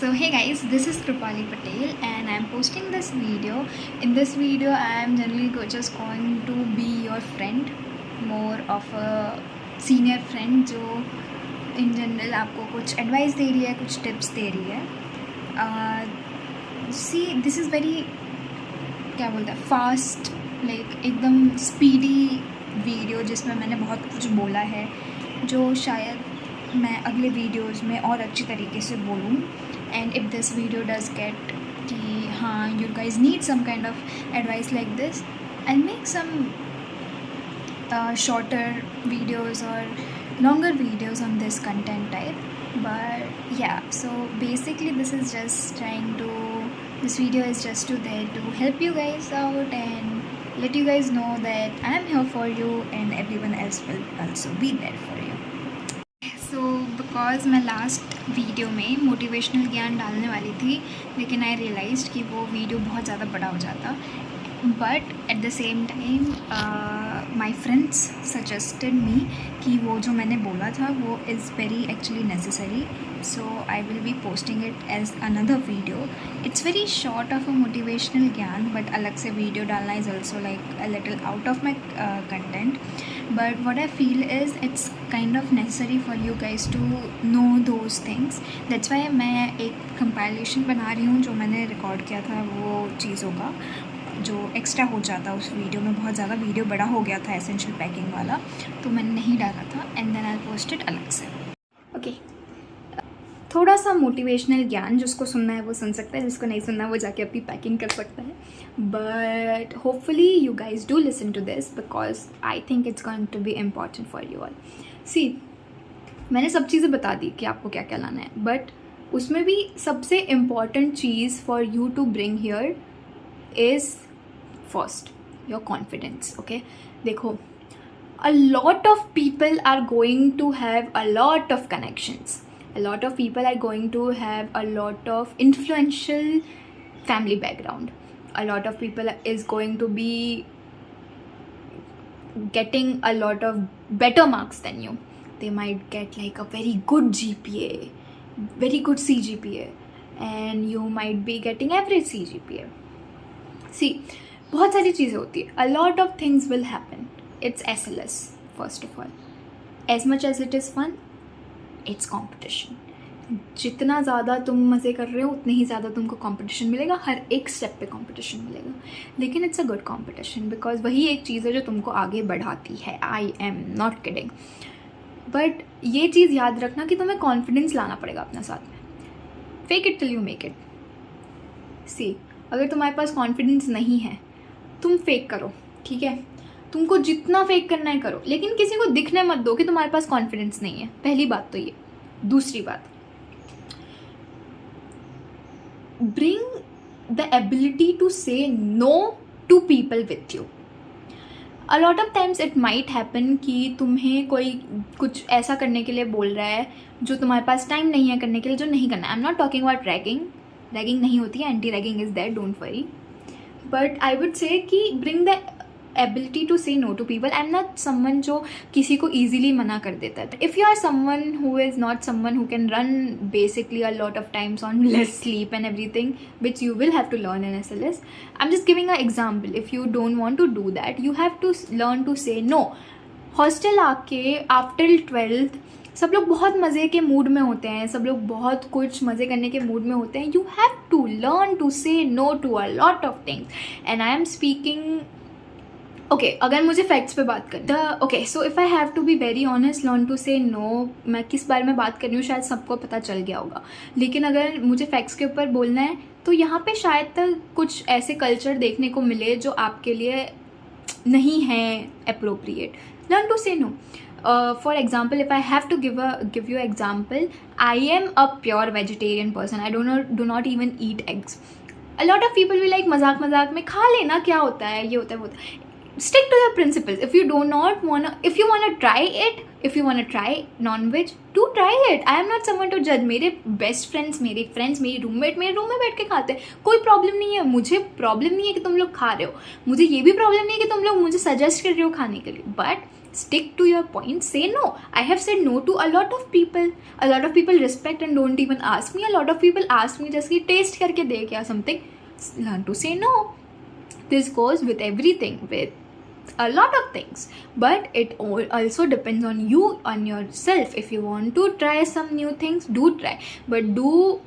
So hey guys, this is Krupali Patel and I'm posting this video. In this video I am generally just going to be your friend, more of a senior friend जो in general आपको कुछ advice दे रही है, कुछ tips दे रही है. See, this is very क्या बोलते हैं fast, like एकदम speedy वीडियो जिसमें मैंने बहुत कुछ बोला है जो शायद मैं अगले वीडियोज़ में और अच्छी तरीके से बोलूँ. And if this video does get कि हाँ you guys need some kind of advice like this, I'll make some shorter videos or longer videos on this content type. But yeah, so basically this video is just there to help you guys out and let you guys know that I'm here for you and everyone else will also be there for you. So because मैं last video में motivational ज्ञान डालने वाली थी, लेकिन आई realised कि वो video बहुत ज़्यादा बड़ा हो जाता. But at the same time my friends suggested me कि वो जो मैंने बोला था वो is very actually necessary. So I will be posting it as another video. It's very short of a motivational ज्ञान, बट अलग से वीडियो डालना is also like a little out of my content. But what I feel is it's kind of necessary for you guys to know those things. That's why मैं एक compilation बना रही हूँ जो मैंने रिकॉर्ड किया था वो चीज़ों का जो एक्स्ट्रा हो जाता उस वीडियो में. बहुत ज़्यादा वीडियो बड़ा हो गया था एसेंशियल पैकिंग वाला, तो मैंने नहीं डाला था. And then I post it अलग से. ओके, थोड़ा सा मोटिवेशनल ज्ञान, जिसको सुनना है वो सुन सकता है, जिसको नहीं सुनना वो जाके अपनी पैकिंग कर सकता है. But hopefully you guys do listen to this because I think it's going to be important for you all. See, मैंने सब चीज़ें बता दी कि आपको क्या क्या लाना है, बट उसमें भी सबसे इम्पॉर्टेंट चीज़ for you to bring here is first your confidence. Okay, देखो, a lot of people are going to have a lot of connections. A lot of people are going to have a lot of influential family background. A lot of people is going to be getting a lot of better marks than you. They might get like a very good GPA, very good CGPA, and you might be getting average CGPA. See, बहुत सारी चीज़ें होती है. A lot of things will happen. It's SLS first of all. As much as it is fun, it's competition. जितना ज़्यादा तुम मज़े कर रहे हो उतने ही ज़्यादा तुमको कंपटीशन मिलेगा. हर एक स्टेप पे कंपटीशन मिलेगा, लेकिन it's a good competition because वही एक चीज़ है जो तुमको आगे बढ़ाती है. I am not kidding. But ये चीज़ याद रखना कि तुम्हें कॉन्फिडेंस लाना पड़ेगा अपने साथ में. Fake it till you make it. See, अगर तुम्हारे पास कॉन्फिडेंस नहीं है, तुम फेक करो, ठीक है. तुमको जितना फेक करना है करो, लेकिन किसी को दिखने मत दो कि तुम्हारे पास कॉन्फिडेंस नहीं है. पहली बात तो ये. दूसरी बात, bring the ability to say no to people with you. A lot of times it might happen कि तुम्हें कोई कुछ ऐसा करने के लिए बोल रहा है जो तुम्हारे पास टाइम नहीं है करने के लिए, जो नहीं करना है. I am not talking about ragging. Ragging नहीं होती है, anti ragging is there, don't worry. But I would say कि bring the ability to say no to people. I'm not someone जो किसी को easily मना कर देता है. If you are someone who is not someone who can run basically a lot of times on less sleep and everything, which you will have to learn in SLS, I'm just giving an example. If you don't want to do that, you have to learn to say no. Hostel आके after 12th सब लोग बहुत मज़े के mood में होते हैं, सब लोग बहुत कुछ मज़े करने के मूड में होते हैं. You have to learn to say no to a lot of things. And I am speaking okay, अगर मुझे फैक्ट्स पे बात करें okay, so if I have to be very honest, learn to say no, मैं किस बारे में बात कर रही हूँ शायद सबको पता चल गया होगा. लेकिन अगर मुझे फैक्ट्स के ऊपर बोलना है तो यहाँ पे शायद तक कुछ ऐसे कल्चर देखने को मिले जो आपके लिए नहीं है appropriate. Learn to say no. For example, if I have to give you example, I am a pure vegetarian person. I do not even eat eggs. A lot of people will like मजाक में खा लेना, क्या होता है, ये होता है वो होता है. Stick to your principles. If you wanna try it, if you wanna try non-veg, do try it. I am not someone to judge. मेरे best friends, मेरे roommate मेरे रूम में बैठ के खाते हैं, कोई प्रॉब्लम नहीं है. मुझे प्रॉब्लम नहीं है कि तुम लोग खा रहे हो, मुझे ये भी प्रॉब्लम नहीं है कि तुम लोग मुझे सजेस्ट कर रहे हो खाने के लिए. But Stick to your point, say no. I have said no to a lot of people. A lot of people respect and don't even ask me. A lot of people ask me just कि taste करके दे क्या something. Learn to say no. This goes with everything, with a lot of things, but it also depends on you, on yourself. If you want to try some new things, do try, but do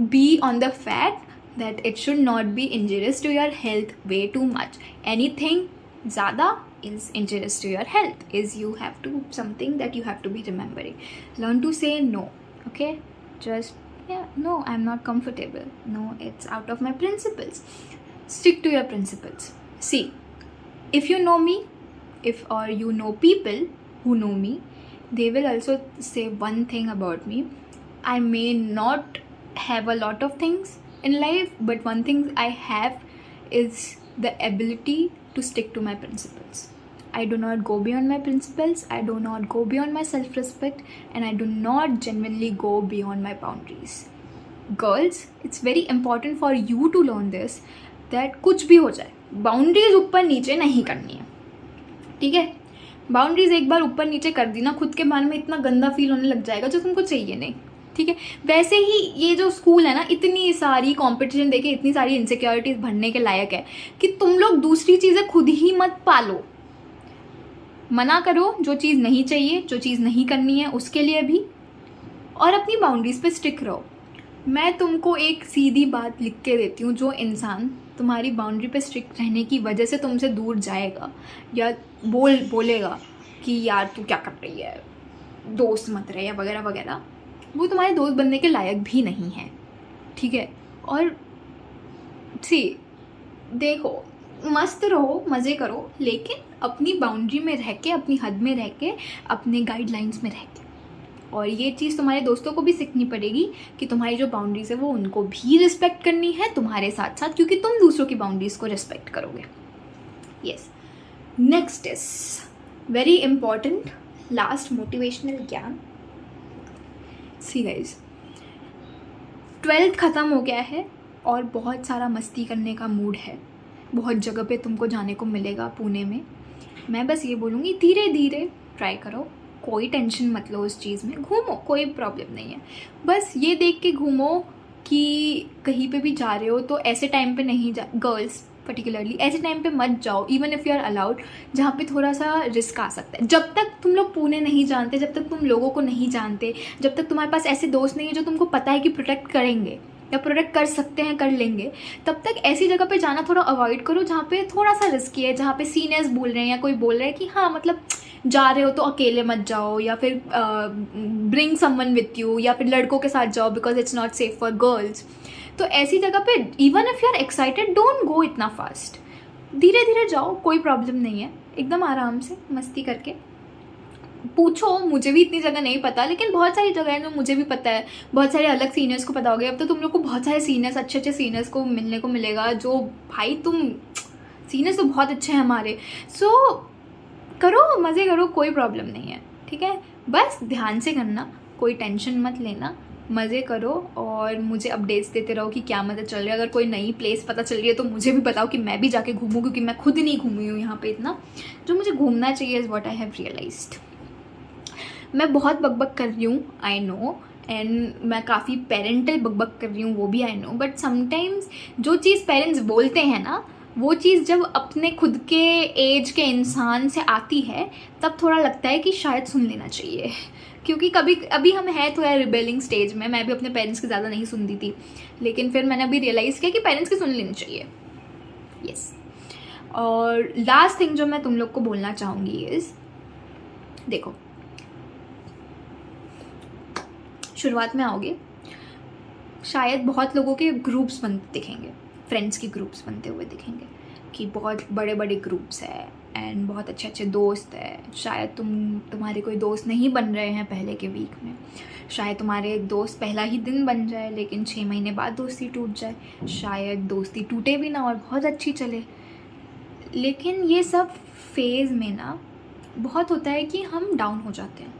be on the fact that it should not be injurious to your health way too much. Anything ज़्यादा is injurious to your health. Is you have to something that you have to be remembering. Learn to say no. Okay, just no, I'm not comfortable. No, it's out of my principles. Stick to your principles. See, if you know me, or you know people who know me, they will also say one thing about me. I may not have a lot of things in life, but one thing I have is the ability to stick to my principles. I do not go beyond my principles. I do not go beyond my self-respect, and I do not genuinely go beyond my boundaries. Girls, it's very important for you to learn this, that कुछ भी हो जाए, boundaries ऊपर नीचे नहीं करनी है, ठीक है? बाउंड्रीज एक बार ऊपर नीचे कर दी ना, खुद के बारे में इतना गंदा फील होने लग जाएगा जो तुमको चाहिए नहीं, ठीक है? वैसे ही ये जो स्कूल है ना, इतनी सारी कंपटीशन देके इतनी सारी इनसिक्योरिटीज भरने के लायक है कि तुम लोग दूसरी चीज़ें खुद ही मत पालो. मना करो जो चीज़ नहीं चाहिए, जो चीज़ नहीं करनी है उसके लिए भी, और अपनी बाउंड्रीज पे स्टिक रहो. मैं तुमको एक सीधी बात लिख के देती हूँ, जो इंसान तुम्हारी बाउंड्री पे स्ट्रिक्ट रहने की वजह से तुमसे दूर जाएगा या बोलेगा कि यार तू क्या कर रही है, दोस्त मत रहे या वगैरह वगैरह, वो तुम्हारे दोस्त बनने के लायक भी नहीं है, ठीक है? और देखो, मस्त रहो, मज़े करो, लेकिन अपनी बाउंड्री में रह के, अपनी हद में रह के, अपने गाइडलाइंस में रह के. और ये चीज़ तुम्हारे दोस्तों को भी सीखनी पड़ेगी कि तुम्हारी जो बाउंड्रीज है वो उनको भी रिस्पेक्ट करनी है तुम्हारे साथ साथ, क्योंकि तुम दूसरों की बाउंड्रीज को रिस्पेक्ट करोगे. Yes, next is very important, last motivational ज्ञान. सी गाइज, 12th ख़त्म हो गया है और बहुत सारा मस्ती करने का मूड है. बहुत जगह पे तुमको जाने को मिलेगा पुणे में. मैं बस ये बोलूँगी, धीरे धीरे ट्राई करो, कोई टेंशन मत लो उस चीज़ में. घूमो, कोई प्रॉब्लम नहीं है. बस ये देख के घूमो कि कहीं पे भी जा रहे हो तो ऐसे टाइम पे नहीं जा, गर्ल्स पर्टिकुलरली ऐसे टाइम पे मत जाओ, even if you are allowed, जहाँ पे थोड़ा सा रिस्क आ सकता है. जब तक तुम लोग पुणे नहीं जानते, जब तक तुम लोगों को नहीं जानते, जब तक तुम्हारे पास ऐसे दोस्त नहीं है जो तुमको पता है कि प्रोटेक्ट करेंगे या प्रोटेक्ट कर सकते हैं, कर लेंगे, तब तक ऐसी जगह पे जाना थोड़ा अवॉइड करो जहाँ पे थोड़ा सा रिस्की है, जहाँ पे सीनियर्स बोल रहे हैं या कोई बोल रहा है कि हाँ मतलब जा रहे हो तो अकेले मत जाओ, या फिर ब्रिंग समवन विथ यू, या फिर लड़कों के साथ जाओ because it's not safe for girls. तो ऐसी जगह पे even if you are excited, don't go इतना फास्ट. धीरे धीरे जाओ, कोई प्रॉब्लम नहीं है, एकदम आराम से मस्ती करके. पूछो, मुझे भी इतनी जगह नहीं पता, लेकिन बहुत सारी जगह है जो मुझे भी पता है, बहुत सारे अलग सीनियर्स को पता हो गया. अब तो तुम लोग को बहुत सारे सीनियर्स, अच्छे अच्छे सीनियर्स को मिलने को मिलेगा, जो भाई तुम सीनियर्स तो बहुत अच्छे हैं हमारे. सो करो, मज़े करो, कोई प्रॉब्लम नहीं है, ठीक है? बस ध्यान से करना, कोई टेंशन मत लेना, मज़े करो और मुझे अपडेट्स देते रहो कि क्या मज़ा चल रहा है. अगर कोई नई प्लेस पता चल रही है तो मुझे भी बताओ कि मैं भी जाके घूमूँ, क्योंकि मैं खुद नहीं घूमी हूँ यहाँ पे इतना. जो मुझे घूमना चाहिए is what I have realized. मैं बहुत बकबक कर रही हूँ, आई नो, एंड मैं काफ़ी पेरेंटल बकबक कर रही हूँ, वो भी आई नो, बट समटाइम्स जो चीज़ पेरेंट्स बोलते हैं ना, वो चीज़ जब अपने खुद के एज के इंसान से आती है तब थोड़ा लगता है कि शायद सुन लेना चाहिए. क्योंकि कभी अभी हम हैं थोड़ा रिबेलिंग स्टेज में. मैं भी अपने पेरेंट्स की ज़्यादा नहीं सुनती थी, लेकिन फिर मैंने अभी रियलाइज़ किया कि पेरेंट्स की सुन लेनी चाहिए. यस. और लास्ट थिंग जो मैं तुम लोग को बोलना चाहूँगी इज़, देखो, शुरुआत में आओगे, शायद बहुत लोगों के ग्रुप्स बनते दिखेंगे, फ्रेंड्स के ग्रुप्स बनते हुए दिखेंगे कि बहुत बड़े बड़े ग्रुप्स है एंड बहुत अच्छे अच्छे दोस्त है. शायद तुम्हारे कोई दोस्त नहीं बन रहे हैं पहले के वीक में, शायद तुम्हारे दोस्त पहला ही दिन बन जाए लेकिन 6 महीने बाद दोस्ती टूट जाए, शायद दोस्ती टूटे भी ना और बहुत अच्छी चले. लेकिन ये सब फेज़ में ना बहुत होता है कि हम डाउन हो जाते हैं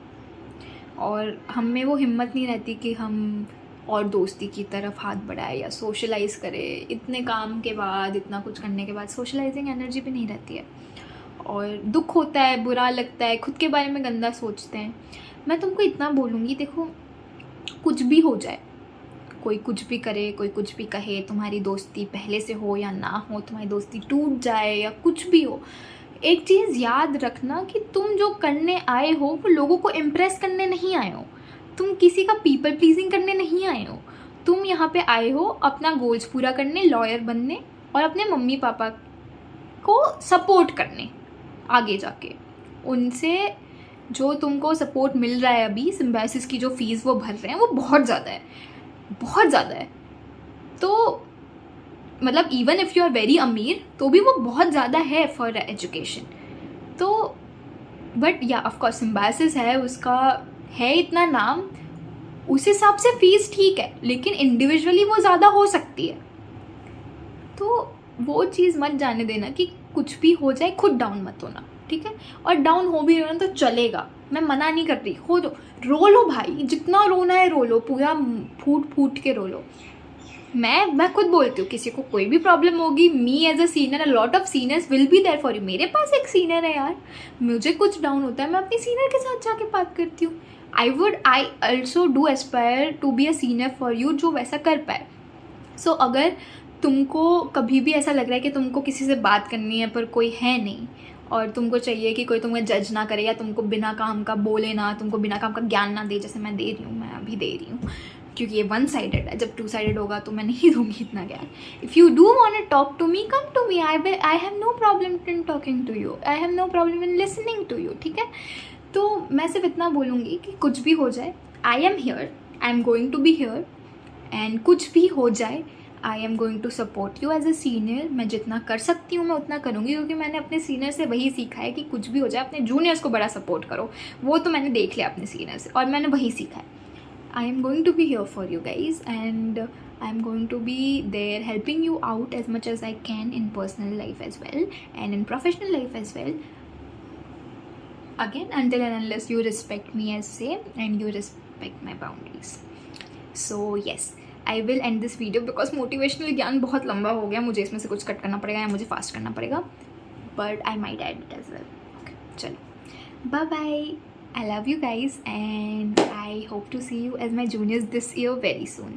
और हम में वो हिम्मत नहीं रहती कि हम और दोस्ती की तरफ हाथ बढ़ाए या सोशलाइज़ करे. इतने काम के बाद, इतना कुछ करने के बाद सोशलाइजिंग एनर्जी भी नहीं रहती है. और दुख होता है, बुरा लगता है, खुद के बारे में गंदा सोचते हैं। मैं तुमको इतना बोलूँगी, देखो कुछ भी हो जाए, कोई कुछ भी करे, कोई कुछ भी कहे, तुम्हारी दोस्ती पहले से हो या ना हो, तुम्हारी दोस्ती टूट जाए या कुछ भी हो, एक चीज़ याद रखना कि तुम जो करने आए हो वो लोगों को इम्प्रेस करने नहीं आए हो, तुम किसी का पीपल प्लीजिंग करने नहीं आए हो। तुम यहाँ पे आए हो अपना गोल्स पूरा करने, लॉयर बनने और अपने मम्मी पापा को सपोर्ट करने आगे जाके। उनसे जो तुमको सपोर्ट मिल रहा है अभी, सिम्बायोसिस की जो फीस वो भर रहे हैं वो बहुत ज़्यादा है, बहुत ज़्यादा है। तो मतलब even if you are very अमीर तो भी वो बहुत ज़्यादा है फॉर एजुकेशन। तो बट या ऑफकोर्स सिम्बायोसिस है, उसका है इतना नाम, उस हिसाब से फीस ठीक है, लेकिन इंडिविजुअली वो ज़्यादा हो सकती है। तो वो चीज़ मत जाने देना कि कुछ भी हो जाए, खुद डाउन मत होना, ठीक है। और डाउन हो भी रहे ना तो चलेगा, मैं मना नहीं कर रही, हो जो रो लो भाई, जितना रोना है रो लो, पूरा फूट फूट के रो लो। मैं खुद बोलती हूँ, किसी को कोई भी प्रॉब्लम होगी, me as a senior, a lot of seniors will be there for you. मेरे पास एक सीनियर है यार, मुझे कुछ डाउन होता है मैं अपनी सीनियर के साथ जाके बात करती हूँ। I also do aspire to be a senior for you जो वैसा कर पाए। सो अगर तुमको कभी भी ऐसा लग रहा है कि तुमको किसी से बात करनी है पर कोई है नहीं, और तुमको चाहिए कि कोई तुम्हें जज ना करे या तुमको बिना काम का बोले ना, तुमको बिना काम का ज्ञान ना दे, जैसे मैं दे रही हूँ, मैं अभी दे रही हूँ, क्योंकि ये वन साइडेड है। जब टू साइडेड होगा तो मैं नहीं दूंगी इतना ज्ञान। If you do want to talk to me, come to me, I have no problem in talking to you, I have no problem in listening to you, ठीक है। तो मैं सिर्फ इतना बोलूँगी कि कुछ भी हो जाए, I am here, I am going to be here, and कुछ भी हो जाए I am going to support you as a senior. मैं जितना कर सकती हूँ मैं उतना करूँगी, क्योंकि मैंने अपने सीनियर से वही सीखा है कि कुछ भी हो जाए अपने जूनियर्स को बड़ा सपोर्ट करो। वो तो मैंने देख लिया अपने सीनियर से और मैंने वही सीखा है। I am going to be here for you guys, and I am going to be there helping you out as much as I can in personal life as well and in professional life as well. Again, until and unless you respect me as same and you respect my boundaries. So yes, I will end this video because motivational ज्ञान बहुत लंबा हो गया, मुझे इसमें से कुछ cut करना पड़ेगा या मुझे फास्ट करना पड़ेगा, but I might add it as well. Okay, चलो, bye bye. I love you guys and I hope to see you as my juniors this year very soon.